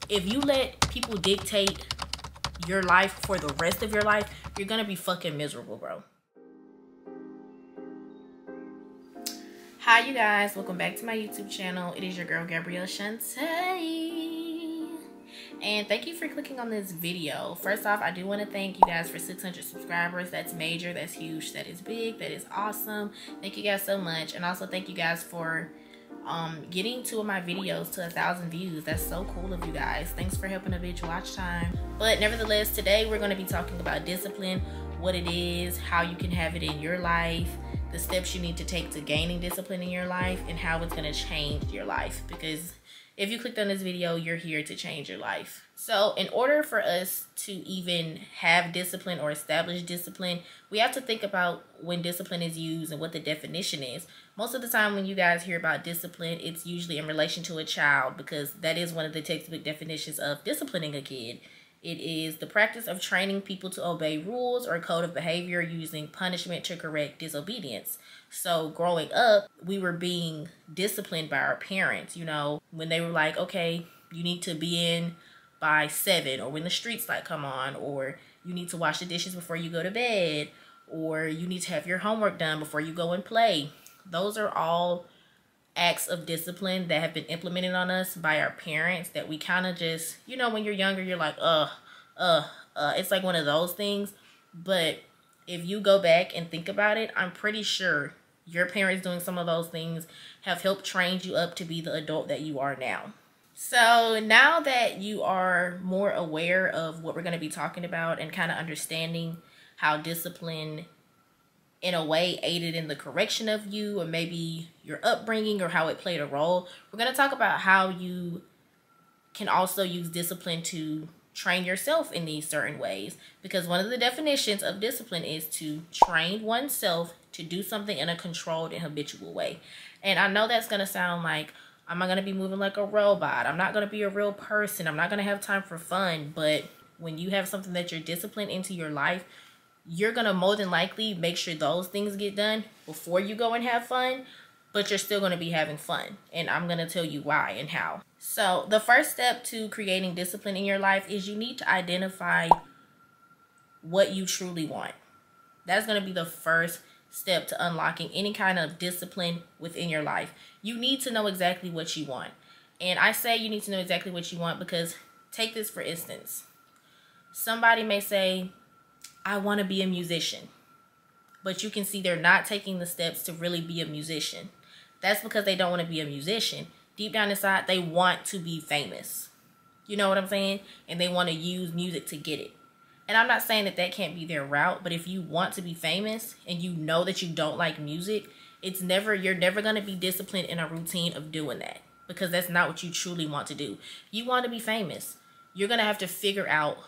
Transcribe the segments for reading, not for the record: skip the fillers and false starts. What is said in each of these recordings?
if you let people dictate your life for the rest of your life, you're gonna be fucking miserable, bro. Hi you guys, welcome back to my YouTube channel. It is your girl Gabriellechante, and thank you for clicking on this video. First off, I do want to thank you guys for 600 subscribers. That's major, that's huge, that is big, that is awesome. Thank you guys so much. And also thank you guys for getting 2 of my videos to 1,000 views. That's so cool of you guys. Thanks for helping a bitch watch time. But nevertheless, today we're going to be talking about discipline, what it is, how you can have it in your life, the steps you need to take to gaining discipline in your life, and how it's going to change your life. Because if you clicked on this video, you're here to change your life. So in order for us to even have discipline or establish discipline, we have to think about when discipline is used and what the definition is. Most of the time when you guys hear about discipline, it's usually in relation to a child, because that is one of the textbook definitions of disciplining a kid. It is the practice of training people to obey rules or a code of behavior using punishment to correct disobedience. So growing up, we were being disciplined by our parents, you know, when they were like, okay, you need to be in by 7, or when the street light come on, or you need to wash the dishes before you go to bed, or you need to have your homework done before you go and play. Those are all acts of discipline that have been implemented on us by our parents that we kind of just, you know, when you're younger, you're like, it's like one of those things. But if you go back and think about it, I'm pretty sure your parents doing some of those things have helped train you up to be the adult that you are now. So now that you are more aware of what we're going to be talking about and kind of understanding how discipline in a way aided in the correction of you, or maybe your upbringing, or how it played a role, we're going to talk about how you can also use discipline to train yourself in these certain ways. Because one of the definitions of discipline is to train oneself to do something in a controlled and habitual way. And I know that's going to sound like, I'm not going to be moving like a robot, I'm not going to be a real person, I'm not going to have time for fun. But when you have something that you're disciplined into your life, you're going to more than likely make sure those things get done before you go and have fun, but you're still going to be having fun. And I'm going to tell you why and how. So the first step to creating discipline in your life is you need to identify what you truly want. That's going to be the first step to unlocking any kind of discipline within your life. You need to know exactly what you want. And I say you need to know exactly what you want because, take this for instance. Somebody may say, I want to be a musician. But you can see they're not taking the steps to really be a musician. That's because they don't want to be a musician. Deep down inside, they want to be famous. You know what I'm saying? And they want to use music to get it. And I'm not saying that that can't be their route, but if you want to be famous and you know that you don't like music, you're never going to be disciplined in a routine of doing that, because that's not what you truly want to do. You want to be famous. You're going to have to figure out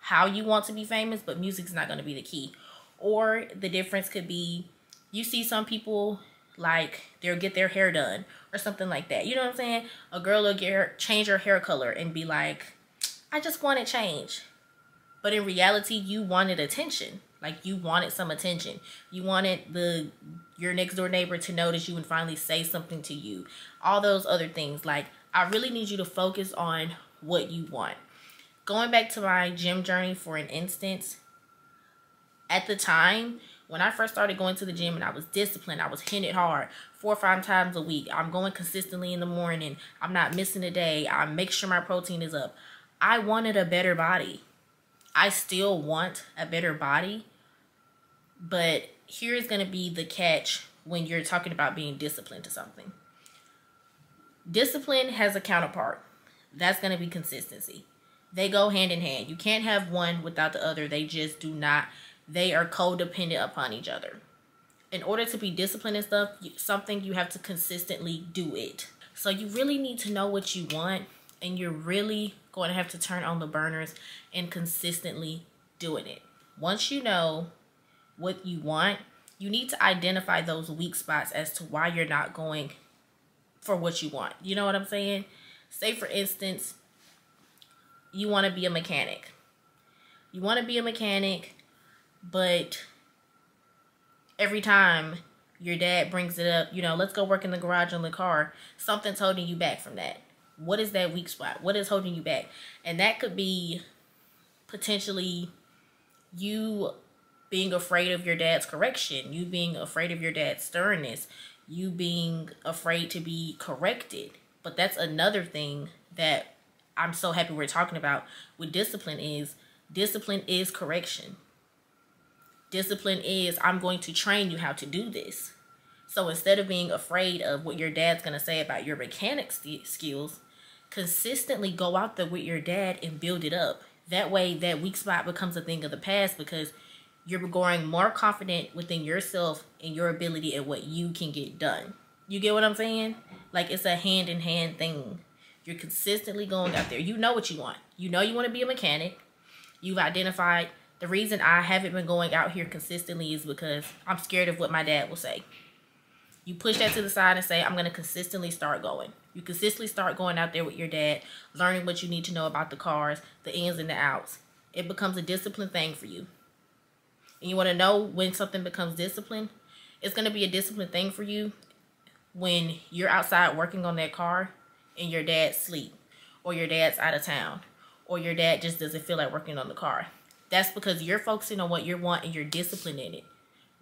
how you want to be famous, but music's not going to be the key. Or the difference could be, you see some people, like, they'll get their hair done or something like that. You know what I'm saying? A girl will change her hair color and be like, I just want it changed. But in reality, you wanted attention. Like, you wanted some attention. You wanted your next door neighbor to notice you and finally say something to you. All those other things. Like, I really need you to focus on what you want. Going back to my gym journey for an instance, at the time, when I first started going to the gym and I was disciplined, I was hitting it hard 4 or 5 times a week. I'm going consistently in the morning. I'm not missing a day. I make sure my protein is up. I wanted a better body. I still want a better body. But here's going to be the catch when you're talking about being disciplined to something. Discipline has a counterpart. That's going to be consistency. They go hand in hand. You can't have one without the other. They just do not. They are codependent upon each other. In order to be disciplined and stuff, something, you have to consistently do it. So you really need to know what you want, and you're really going to have to turn on the burners and consistently doing it. Once you know what you want, you need to identify those weak spots as to why you're not going for what you want. You know what I'm saying? Say, for instance, you want to be a mechanic. You want to be a mechanic, but every time your dad brings it up, you know, let's go work in the garage on the car, something's holding you back from that. What is that weak spot? What is holding you back? And that could be potentially you being afraid of your dad's correction, you being afraid of your dad's sternness, you being afraid to be corrected. But that's another thing that I'm so happy we're talking about with discipline is correction. Discipline is, I'm going to train you how to do this. So instead of being afraid of what your dad's going to say about your mechanic skills, consistently go out there with your dad and build it up. That way, that weak spot becomes a thing of the past because you're growing more confident within yourself and your ability at what you can get done. You get what I'm saying? Like, it's a hand-in-hand thing. You're consistently going out there. You know what you want. You know you want to be a mechanic. You've identified. The reason I haven't been going out here consistently is because I'm scared of what my dad will say. You push that to the side and say, I'm going to consistently start going. You consistently start going out there with your dad, learning what you need to know about the cars, the ins and the outs. It becomes a discipline thing for you. And you want to know when something becomes discipline? It's going to be a discipline thing for you when you're outside working on that car and your dad's asleep, or your dad's out of town, or your dad just doesn't feel like working on the car. That's because you're focusing on what you want and you're disciplined in it.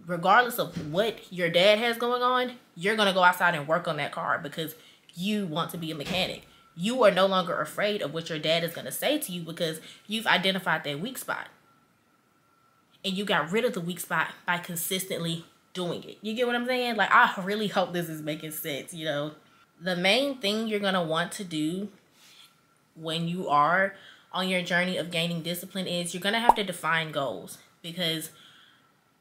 Regardless of what your dad has going on, you're going to go outside and work on that car because you want to be a mechanic. You are no longer afraid of what your dad is going to say to you because you've identified that weak spot. And you got rid of the weak spot by consistently doing it. You get what I'm saying? Like, I really hope this is making sense, you know. The main thing you're going to want to do when you are on your journey of gaining discipline is you're going to have to define goals. Because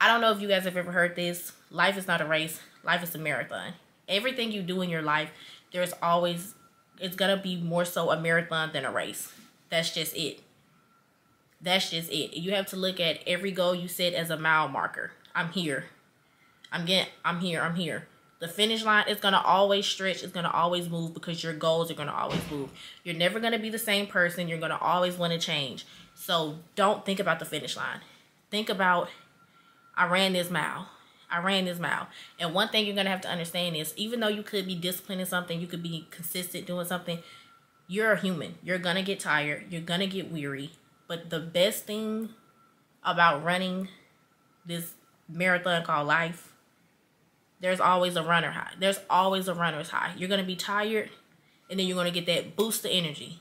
I don't know if you guys have ever heard this. Life is not a race. Life is a marathon. Everything you do in your life, it's going to be more so a marathon than a race. That's just it. That's just it. You have to look at every goal you set as a mile marker. I'm here. I'm here. The finish line is going to always stretch. It's going to always move because your goals are going to always move. You're never going to be the same person. You're going to always want to change. So don't think about the finish line. Think about, I ran this mile. And one thing you're going to have to understand is even though you could be disciplined in something, you could be consistent doing something, you're a human. You're going to get tired. You're going to get weary. But the best thing about running this marathon called life, there's always a runner high. There's always a runner's high. You're going to be tired, and then you're going to get that boost of energy.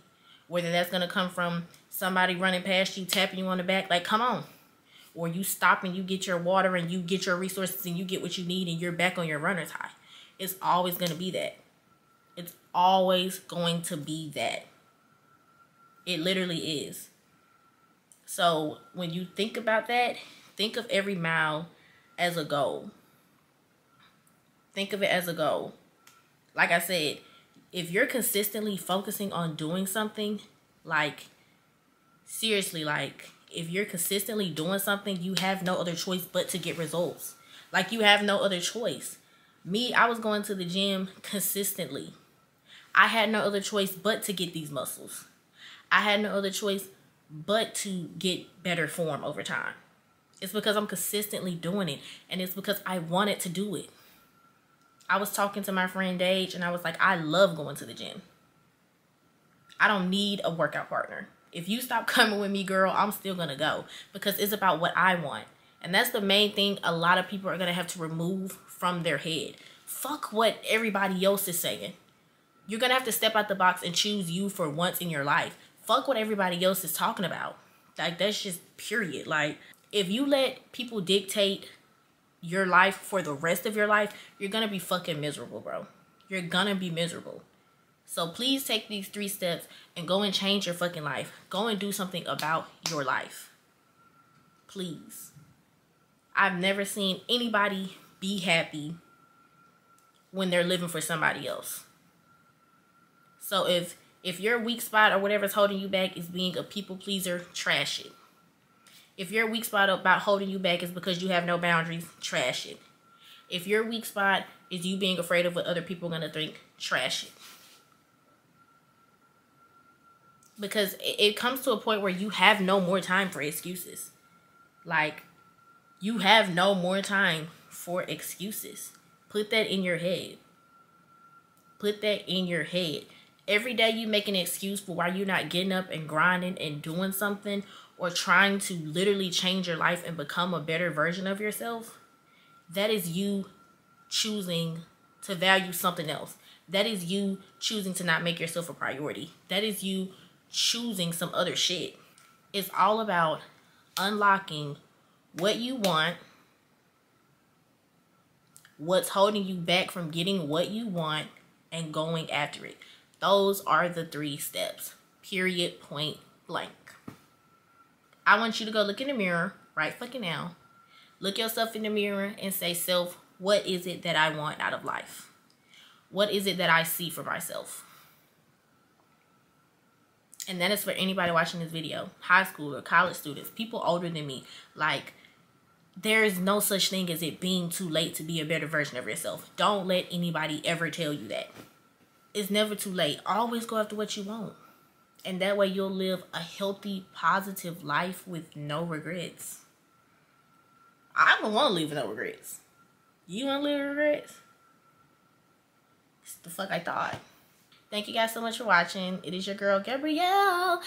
Whether that's going to come from somebody running past you, tapping you on the back, like, come on. Or you stop and you get your water and you get your resources and you get what you need and you're back on your runner's high. It's always going to be that. It's always going to be that. It literally is. So when you think about that, think of every mile as a goal. Think of it as a goal. Like I said, if you're consistently focusing on doing something, like, seriously, like, if you're consistently doing something, you have no other choice but to get results. Like, you have no other choice. Me, I was going to the gym consistently. I had no other choice but to get these muscles. I had no other choice but to get better form over time. It's because I'm consistently doing it. And it's because I wanted to do it. I was talking to my friend Dage and I was like, I love going to the gym. I don't need a workout partner. If you stop coming with me, girl, I'm still going to go. Because it's about what I want. And that's the main thing a lot of people are going to have to remove from their head. Fuck what everybody else is saying. You're going to have to step out the box and choose you for once in your life. Fuck what everybody else is talking about. Like, that's just period. Like, if you let people dictate your life for the rest of your life, you're going to be fucking miserable, bro. You're going to be miserable. So please take these 3 steps and go and change your fucking life. Go and do something about your life. Please. I've never seen anybody be happy when they're living for somebody else. So if your weak spot or whatever's holding you back is being a people pleaser, trash it. If your weak spot about holding you back is because you have no boundaries, trash it. If your weak spot is you being afraid of what other people are going to think, trash it. Because it comes to a point where you have no more time for excuses. Like, you have no more time for excuses. Put that in your head. Put that in your head. Every day you make an excuse for why you're not getting up and grinding and doing something or trying to literally change your life and become a better version of yourself. That is you choosing to value something else. That is you choosing to not make yourself a priority. That is you choosing some other shit. It's all about unlocking what you want, what's holding you back from getting what you want, and going after it. Those are the 3 steps. Period, point blank. I want you to go look in the mirror right fucking now. Look yourself in the mirror and say, self, what is it that I want out of life? What is it that I see for myself? And that is for anybody watching this video. High school or college students, people older than me. Like, there is no such thing as it being too late to be a better version of yourself. Don't let anybody ever tell you that. It's never too late. Always go after what you want. And that way you'll live a healthy, positive life with no regrets. I don't want to live with no regrets. You want to live with regrets? It's the fuck I thought. Thank you guys so much for watching. It is your girl, Gabriellechante.